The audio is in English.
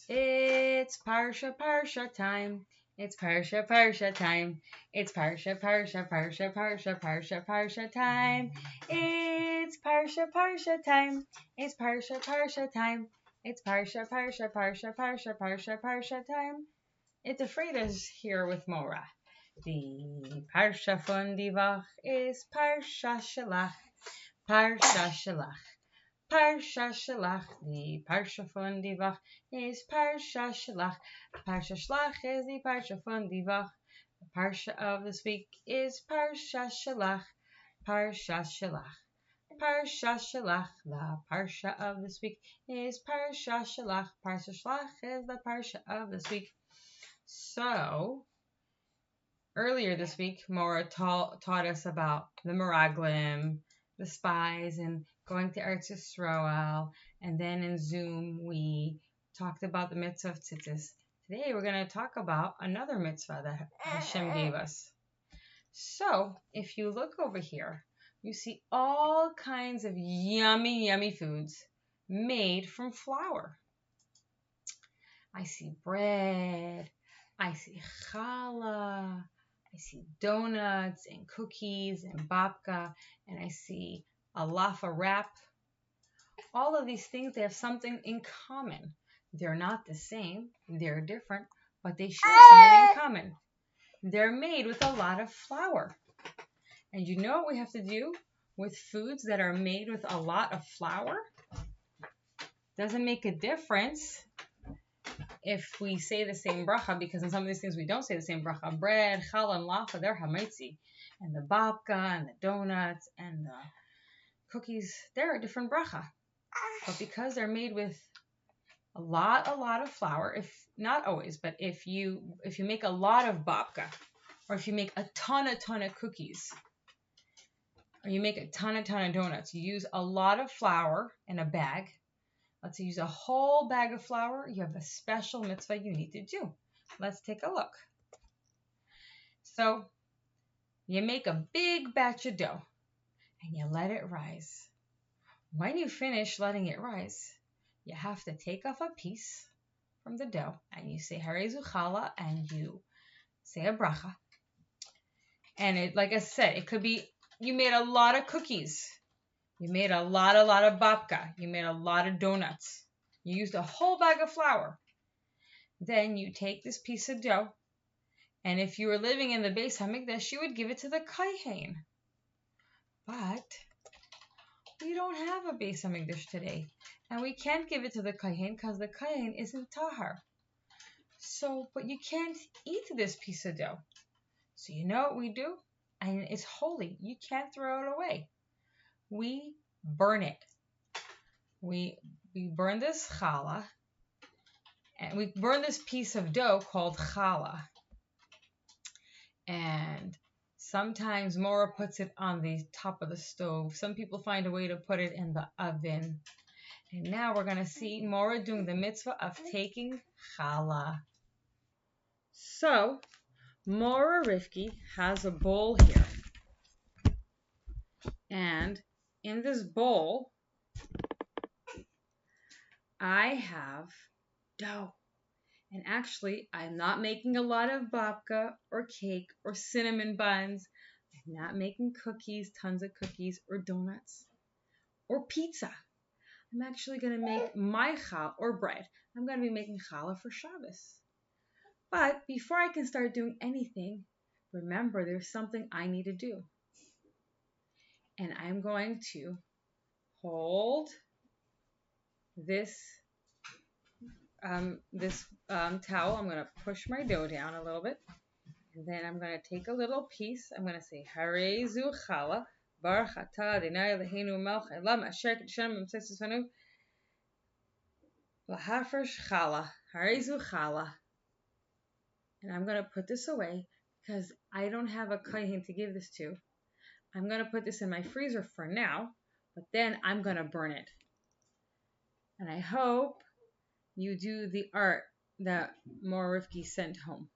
It's Parsha, Parsha time. It's Parsha, Parsha time. It's Parsha, Parsha, Parsha, Parsha, Parsha, Parsha time. It's Parsha, Parsha time. It's Parsha, Parsha time. It's Parsha, Parsha, Parsha, Parsha, Parsha, Parsha time. It's Afreda's here with Mora. The Parsha von die Woche is Parsha Shalach. Parsha Shalach. Parsha Shalach, the Parsha von die Woche is Parsha Shalach. Parsha Shalach is the Parsha von die Woche. The Parsha of this week is Parsha Shalach. Parsha Shalach. Parsha Shalach. The Parsha of this week is Parsha Shalach. Parsha Shalach is the Parsha of this week. So, earlier this week, Maura taught us about the Meraglim, the spies, and going to Eretz Yisrael. And then in Zoom, we talked about the mitzvah of tzitzis. Today, we're going to talk about another mitzvah that Hashem gave us. So, if you look over here, you see all kinds of yummy, yummy foods made from flour. I see bread. I see challah. I see donuts and cookies and babka, and I see a laffa wrap. All of these things, they have something in common. They're not the same, they're different, but they share something in common. They're made with a lot of flour. And you know what we have to do with foods that are made with a lot of flour? Doesn't make a difference if we say the same bracha, because in some of these things we don't say the same bracha. Bread, challah, and laffa, they're hamaitzi. And the babka, and the donuts, and the cookies, they're a different bracha. But because they're made with a lot of flour, if not always, but if you make a lot of babka, or if you make a ton of cookies, or you make a ton of donuts, you use a lot of flour in a bag. Let's say you use a whole bag of flour, you have a special mitzvah you need to do. Let's take a look. So, you make a big batch of dough, and you let it rise. When you finish letting it rise, you have to take off a piece from the dough, and you say Harezu Challah, and you say a bracha. And it, like I said, it could be you made a lot of cookies. You made a lot of babka. You made a lot of donuts. You used a whole bag of flour. Then you take this piece of dough, and if you were living in the Beis Hamikdash, you would give it to the kohen. But we don't have a Beis Hamikdash today, and we can't give it to the kohen because the kohen isn't tahar. So, but you can't eat this piece of dough. So you know what we do? And it's holy. You can't throw it away. We burn it. We burn this challah, and we burn this piece of dough called challah. And sometimes Mora puts it on the top of the stove. Some people find a way to put it in the oven. And now we're going to see Mora doing the mitzvah of taking challah. So, Mora Rivki has a bowl here. And in this bowl, I have dough. And actually, I'm not making a lot of babka or cake or cinnamon buns. I'm not making cookies, tons of cookies or donuts or pizza. I'm actually going to make my challah or bread. I'm going to be making challah for Shabbos. But before I can start doing anything, remember there's something I need to do. And I'm going to hold this towel. I'm going to push my dough down a little bit. And then I'm going to take a little piece. I'm going to say, Harezu Challah, Baruch Atah Adonai Eloheinu Melech Haolam Asher Kiddushanu B'Mitzvos Tzivanu, L'Hafresh Challah, Harezu Challah. And I'm going to put this away because I don't have a kohen to give this to. I'm going to put this in my freezer for now, but then I'm going to burn it. And I hope you do the art that Mora Rivki sent home.